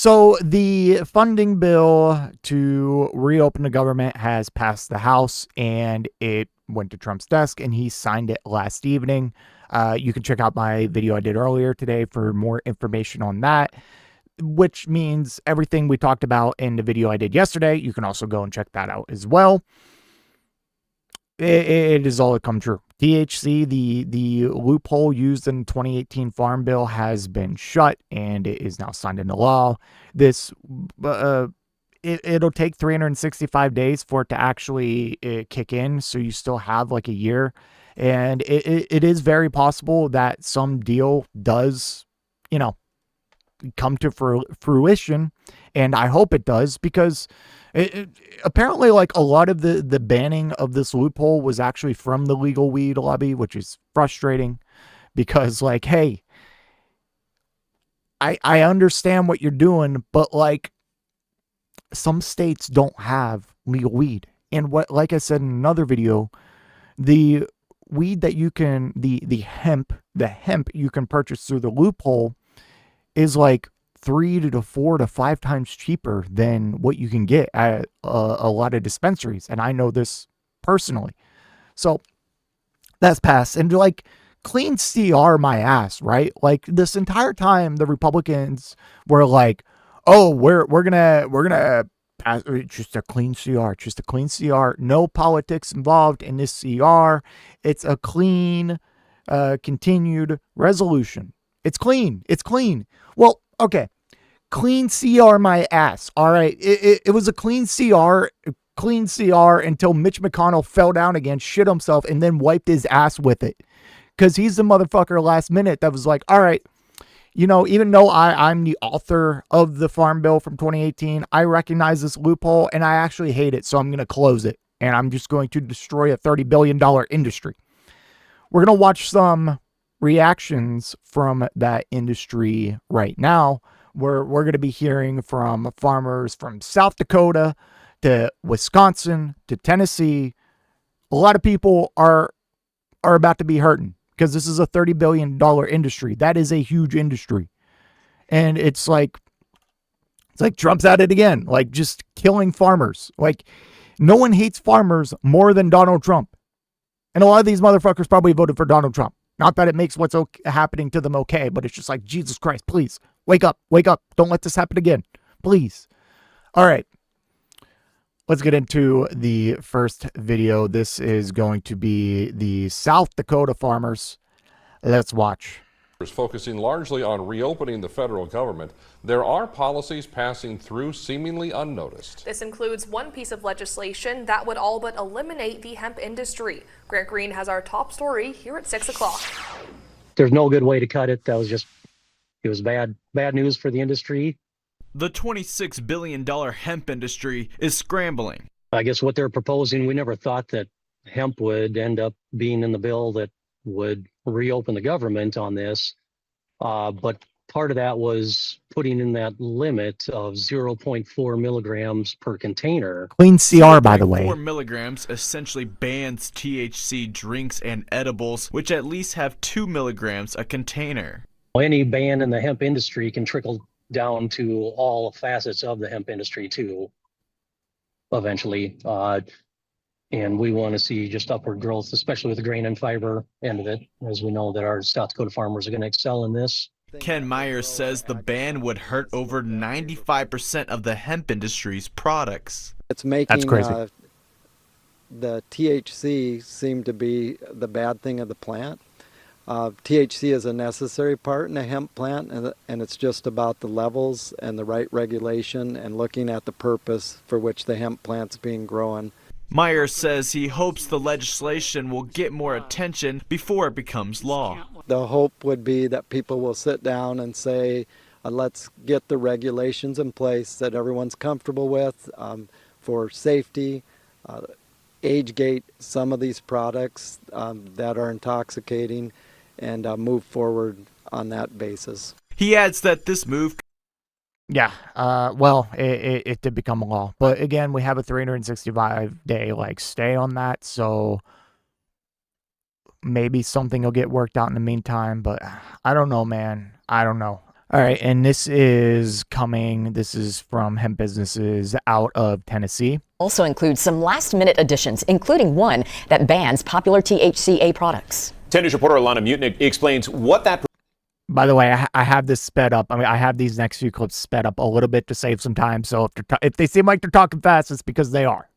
So the funding bill to reopen the government has passed the House, and it went to Trump's desk, and he signed it last evening. You can check out my video I did earlier today for more information on that, which means everything we talked about in the video I did yesterday. You can also go and check that out as well. It is all come true. THC, the loophole used in the 2018 Farm Bill, has been shut, and it is now signed into law. This it'll take 365 days for it to actually kick in, so you still have like a year, and it is very possible that some deal does, come to fruition, and I hope it does, because apparently, like, a lot of the banning of this loophole was actually from the legal weed lobby, which is frustrating, because, like, hey, I understand what you're doing, but, like, some states don't have legal weed. And like I said in another video, the weed that you can, the hemp you can purchase through the loophole is like 3 to 4 to 5 times cheaper than what you can get at a lot of dispensaries. And I know this personally. So that's passed. And like, clean CR my ass, right? Like, this entire time the Republicans were like, oh, we're gonna pass just a clean CR, no politics involved in this CR. It's a clean continued resolution. It's clean. Well, okay. Clean CR my ass. All right. It was a clean CR until Mitch McConnell fell down again, shit himself, and then wiped his ass with it. Because he's the motherfucker last minute that was like, all right, even though I'm the author of the Farm Bill from 2018, I recognize this loophole and I actually hate it. So I'm going to close it, and I'm just going to destroy a $30 billion industry. We're going to watch some reactions from that industry right now. We're going to be hearing from farmers from South Dakota to Wisconsin to Tennessee. A lot of people are about to be hurting, because this is a $30 billion industry. That is a huge industry. And it's like Trump's at it again, like, just killing farmers. Like, no one hates farmers more than Donald Trump. And a lot of these motherfuckers probably voted for Donald Trump. Not that it makes what's happening to them okay, but it's just like, Jesus Christ, please, wake up. Don't let this happen again, please. All right. Let's get into the first video. This is going to be the South Dakota farmers. Let's watch. Focusing largely on reopening the federal government, there are policies passing through seemingly unnoticed. This includes one piece of legislation that would all but eliminate the hemp industry. Grant Green has our top story here at 6 o'clock. There's no good way to cut it. It was bad news for the industry. The $26 billion hemp industry is scrambling. I guess what they're proposing, we never thought that hemp would end up being in the bill that would reopen the government on this. But part of that was putting in that limit of 0.4 milligrams per container. Clean CR, by the way. 4 milligrams essentially bans THC drinks and edibles, which at least have 2 milligrams a container. Any ban in the hemp industry can trickle down to all facets of the hemp industry too, eventually. And we want to see just upward growth, especially with the grain and fiber end of it, as we know that our South Dakota farmers are going to excel in this. Ken Myers says the ban would hurt over 95% of the hemp industry's products. It's making That's crazy. The THC seem to be the bad thing of the plant. THC is a necessary part in a hemp plant, and it's just about the levels and the right regulation and looking at the purpose for which the hemp plant's being grown. Myers says he hopes the legislation will get more attention before it becomes law. The hope would be that people will sit down and say, let's get the regulations in place that everyone's comfortable with for safety, age gate some of these products that are intoxicating, and move forward on that basis. He adds that this move... Yeah, well, it did become a law. But again, we have a 365-day, stay on that, so maybe something will get worked out in the meantime. But I don't know, man. I don't know. All right, and this is from Hemp Businesses out of Tennessee. Also includes some last-minute additions, including one that bans popular THCa products. 10 News reporter Alana Mutnick explains what that. By the way, I have this sped up. I mean, I have these next few clips sped up a little bit to save some time. So if they seem like they're talking fast, it's because they are.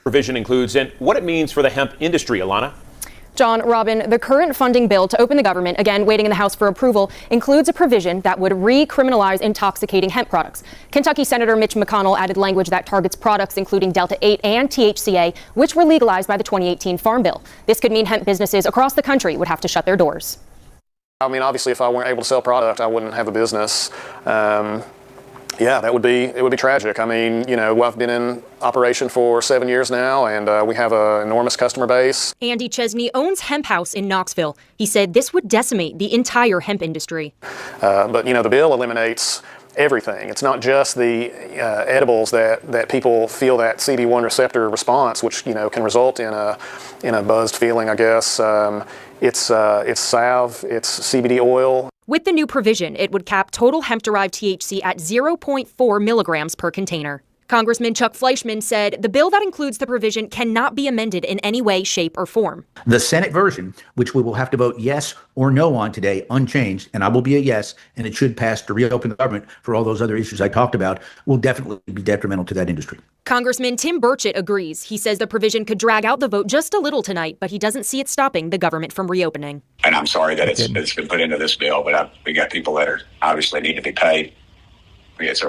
Provision includes and what it means for the hemp industry, Alana. John, Robin, the current funding bill to open the government, again waiting in the House for approval, includes a provision that would recriminalize intoxicating hemp products. Kentucky Senator Mitch McConnell added language that targets products including Delta-8 and THCa, which were legalized by the 2018 Farm Bill. This could mean hemp businesses across the country would have to shut their doors. I mean, obviously, if I weren't able to sell product, I wouldn't have a business. Yeah, it would be tragic. I mean, you know, I've been in operation for 7 years now, and we have an enormous customer base. Andy Chesney owns Hemp House in Knoxville. He said this would decimate the entire hemp industry. But, you know, the bill eliminates everything. It's not just the edibles that people feel that CB1 receptor response, which, you know, can result in a buzzed feeling, I guess. It's salve, it's CBD oil. With the new provision, it would cap total hemp-derived THC at 0.4 milligrams per container. Congressman Chuck Fleischman said the bill that includes the provision cannot be amended in any way, shape, or form. The Senate version, which we will have to vote yes or no on today, unchanged, and I will be a yes, and it should pass to reopen the government for all those other issues I talked about, will definitely be detrimental to that industry. Congressman Tim Burchett agrees. He says the provision could drag out the vote just a little tonight, but he doesn't see it stopping the government from reopening. And I'm sorry that it's been put into this bill, but we got people that are obviously need to be paid. It's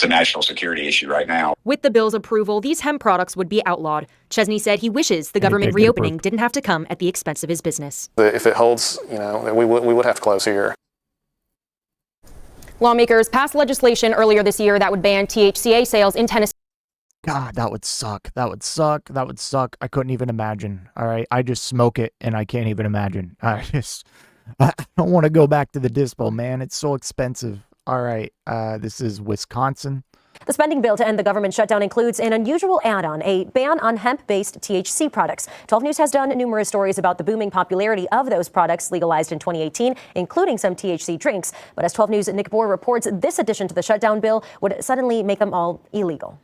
a national security issue right now. With the bill's approval, these hemp products would be outlawed. Chesney said he wishes the government reopening didn't have to come at the expense of his business. If it holds, you know, we would have to close here. Lawmakers passed legislation earlier this year that would ban THCa sales in Tennessee. God, that would suck. That would suck. That would suck. I couldn't even imagine. All right. I just smoke it and I can't even imagine. I don't want to go back to the dispo, man. It's so expensive. All right. This is Wisconsin. The spending bill to end the government shutdown includes an unusual add-on, a ban on hemp-based THC products. 12 News has done numerous stories about the booming popularity of those products legalized in 2018, including some THC drinks. But as 12 News' Nick Bohr reports, this addition to the shutdown bill would suddenly make them all illegal.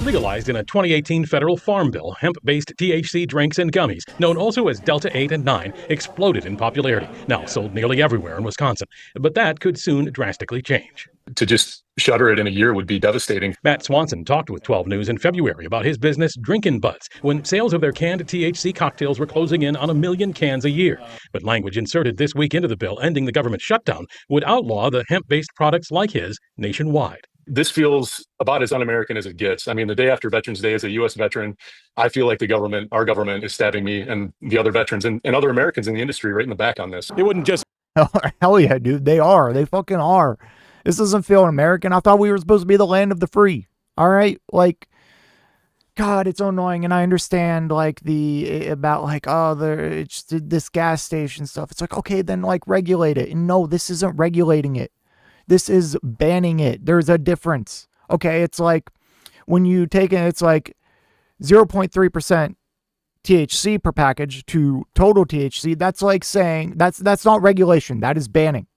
Legalized in a 2018 federal farm bill, hemp-based THC drinks and gummies, known also as Delta-8 and 9, exploded in popularity, now sold nearly everywhere in Wisconsin. But that could soon drastically change. To just shutter it in a year would be devastating. Matt Swanson talked with 12 News in February about his business Drinkin' Buds, when sales of their canned THC cocktails were closing in on 1 million cans a year. But language inserted this week into the bill ending the government shutdown would outlaw the hemp-based products like his nationwide. This feels about as un-American as it gets. I mean, the day after Veterans Day, as a U.S. veteran, I feel like our government is stabbing me and the other veterans and other Americans in the industry right in the back on this. It wouldn't just... Hell yeah, dude. They are. They fucking are. This doesn't feel American. I thought we were supposed to be the land of the free. All right? Like, God, it's so annoying. And I understand, like, it's this gas station stuff. It's like, okay, then, like, regulate it. And no, this isn't regulating it. This is banning it. There's a difference. Okay, it's like when you take it, it's like 0.3% THC per package to total THC. That's like saying that's not regulation. That is banning.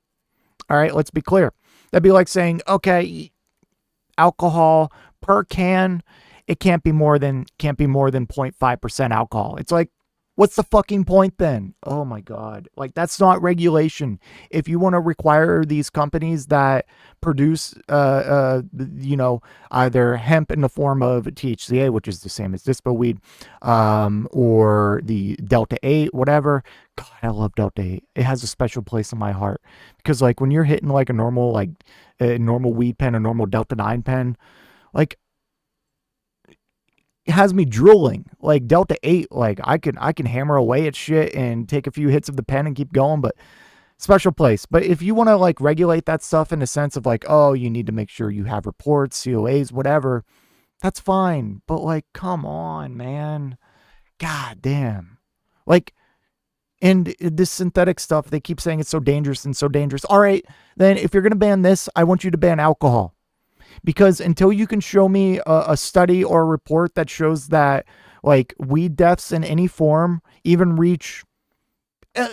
All right, let's be clear. That'd be like saying, okay, alcohol per can, it can't be more than 0.5% alcohol. It's like, what's the fucking point then? Oh my God. Like, that's not regulation. If you want to require these companies that produce, either hemp in the form of THCa, which is the same as dispo weed, or the Delta-8, whatever. God, I love Delta-8. It has a special place in my heart because, like, when you're hitting like a normal weed pen, a normal Delta-9 pen, like, it has me drooling. Like Delta-8, like I can hammer away at shit and take a few hits of the pen and keep going, but special place. But if you want to like regulate that stuff in the sense of like, oh, you need to make sure you have reports, COAs, whatever, that's fine. But like, come on, man. God damn. Like, and this synthetic stuff, they keep saying it's so dangerous and so dangerous. All right, then if you're going to ban this, I want you to ban alcohol. Because until you can show me a study or a report that shows that like weed deaths in any form even reach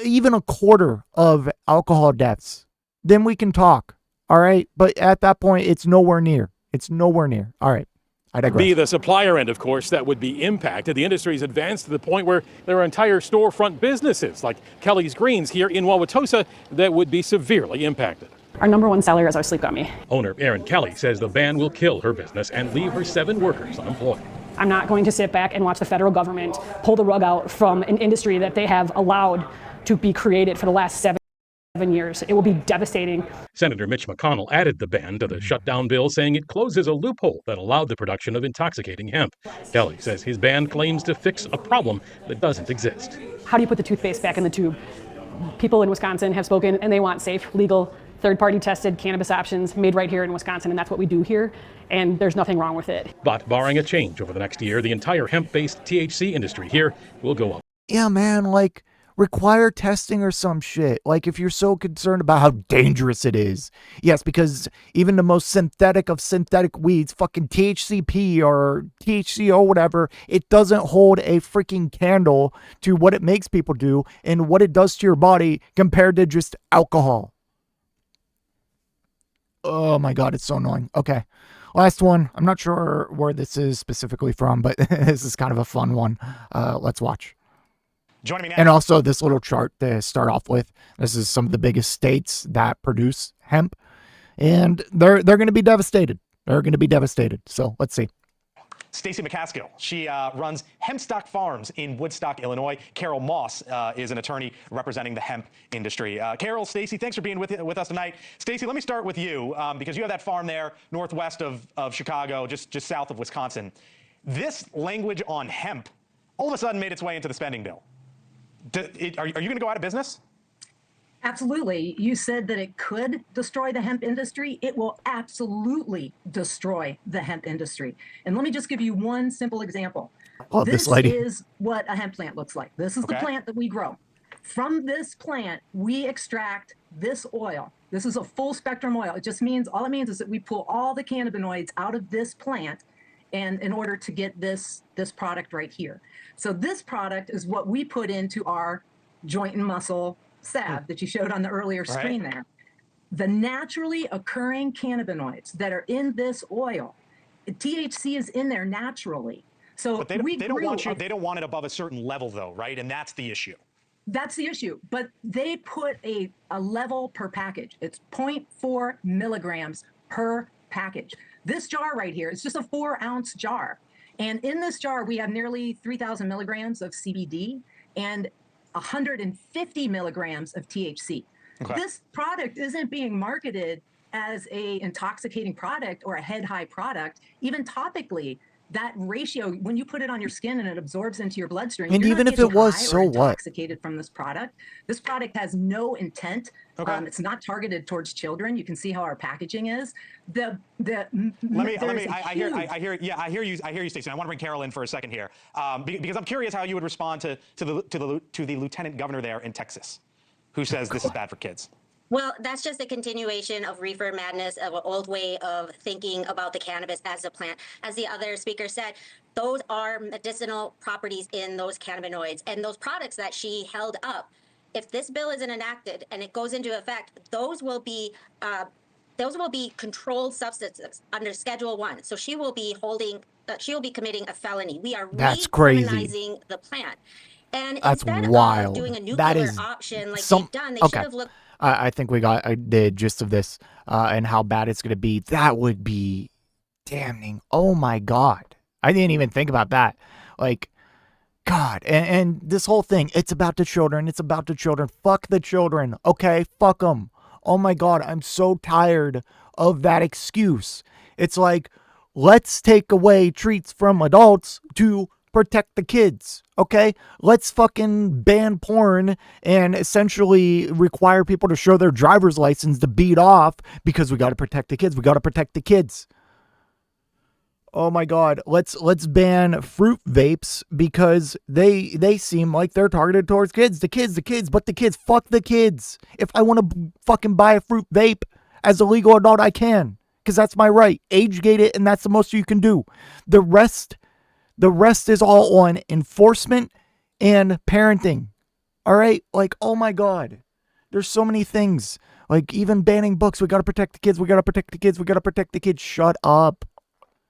even a quarter of alcohol deaths, then we can talk. All right. But at that point, it's nowhere near. It's nowhere near. All right. I digress. Be the supplier end, of course, that would be impacted. The industry's advanced to the point where there are entire storefront businesses like Kelly's Greens here in Wauwatosa that would be severely impacted. Our number one seller is our Sleep Gummy. Owner Erin Kelly says the ban will kill her business and leave her 7 workers unemployed. I'm not going to sit back and watch the federal government pull the rug out from an industry that they have allowed to be created for the last 7 years. It will be devastating. Senator Mitch McConnell added the ban to the shutdown bill, saying it closes a loophole that allowed the production of intoxicating hemp. Kelly says his ban claims to fix a problem that doesn't exist. How do you put the toothpaste back in the tube? People in Wisconsin have spoken and they want safe, legal, third-party tested cannabis options made right here in Wisconsin, and that's what we do here, and there's nothing wrong with it. But barring a change over the next year, the entire hemp-based THC industry here will go up. Yeah, man, like, require testing or some shit. Like, if you're so concerned about how dangerous it is. Yes, because even the most synthetic of synthetic weeds, fucking THCP or THCO, whatever, it doesn't hold a freaking candle to what it makes people do and what it does to your body compared to just alcohol. Oh my God, it's so annoying. Okay. Last one. I'm not sure where this is specifically from, but this is kind of a fun one. Let's watch. Joining me now. And also this little chart to start off with. This is some of the biggest states that produce hemp. And they're going to be devastated. They're going to be devastated. So let's see. Stacey McCaskill. She runs Hempstock Farms in Woodstock, Illinois. Carol Moss is an attorney representing the hemp industry. Carol, Stacey, thanks for being with us tonight. Stacey, let me start with you because you have that farm there northwest of Chicago, just south of Wisconsin. This language on hemp all of a sudden made its way into the spending bill. Are you going to go out of business? Absolutely. You said that it could destroy the hemp industry. It will absolutely destroy the hemp industry. And let me just give you one simple example. Oh, this lady. Is what a hemp plant looks like. This is the plant that we grow. From this plant, we extract this oil. This is a full spectrum oil. It just means, all it means is that we pull all the cannabinoids out of this plant and in order to get this product right here. So this product is what we put into our joint and muscle salve that you showed on the earlier screen there. The naturally occurring cannabinoids that are in this oil, THC is in there naturally. So but they don't want it above a certain level though, right? And that's the issue. That's the issue. But they put a level per package. It's 0.4 milligrams per package. This jar right here, it's just a 4-ounce jar. And in this jar, we have nearly 3,000 milligrams of CBD and 150 milligrams of THC. Okay. This product isn't being marketed as a intoxicating product or a head-high product. Even topically, that ratio, when you put it on your skin and it absorbs into your bloodstream, and even if it was, so what? Intoxicated from this product. This product has no intent. Okay. It's not targeted towards children. You can see how our packaging is. I hear you, Stacey. I want to bring Carol in for a second here because I'm curious how you would respond to the lieutenant governor there in Texas, who says this is bad for kids. Well, that's just a continuation of reefer madness, of an old way of thinking about the cannabis as a plant. As the other speaker said, those are medicinal properties in those cannabinoids. And those products that she held up, if this bill isn't enacted and it goes into effect, those will be controlled substances under Schedule 1. So she will be committing a felony. We are recriminalizing the plant. And that's instead wild. Of doing a nuclear that is option like they've done, they should have looked. I think we got the gist of this and how bad it's going to be. That would be damning. Oh my God. I didn't even think about that. Like, God. And this whole thing, it's about the children. It's about the children. Fuck the children. Okay? Fuck them. Oh my God. I'm so tired of that excuse. It's like, let's take away treats from adults to protect the kids. Okay, let's fucking ban porn and essentially require people to show their driver's license to beat off because we got to protect the kids. We got to protect the kids. Oh my God, let's ban fruit vapes because they seem like they're targeted towards kids. The kids, but the kids, fuck the kids. If I want to fucking buy a fruit vape as a legal adult, I can because that's my right. Age gate it, and that's the most you can do. The rest is all on enforcement and parenting. All right? Like, oh my God. There's so many things. Like, even banning books, we got to protect the kids, we got to protect the kids, we got to protect the kids. Shut up.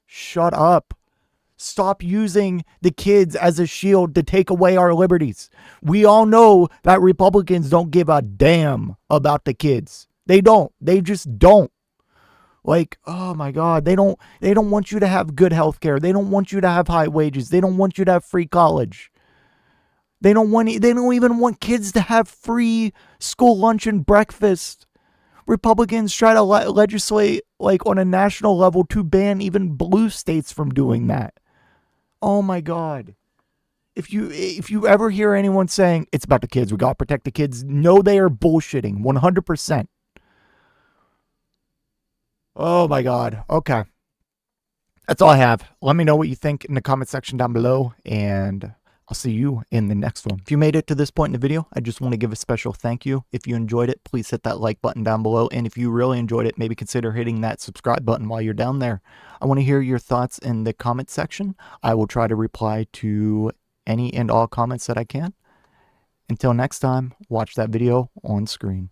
Shut up. Stop using the kids as a shield to take away our liberties. We all know that Republicans don't give a damn about the kids. They don't. They just don't. Like, oh my God, they don't want you to have good health care. They don't want you to have high wages. They don't want you to have free college. They don't even want kids to have free school lunch and breakfast. Republicans try to legislate like on a national level to ban even blue states from doing that. Oh my God. If you ever hear anyone saying it's about the kids, we got to protect the kids, no, they are bullshitting 100%. Oh my God. Okay. That's all I have. Let me know what you think in the comment section down below, and I'll see you in the next one. If you made it to this point in the video, I just want to give a special thank you. If you enjoyed it, please hit that like button down below. And if you really enjoyed it, maybe consider hitting that subscribe button while you're down there. I want to hear your thoughts in the comment section. I will try to reply to any and all comments that I can. Until next time, watch that video on screen.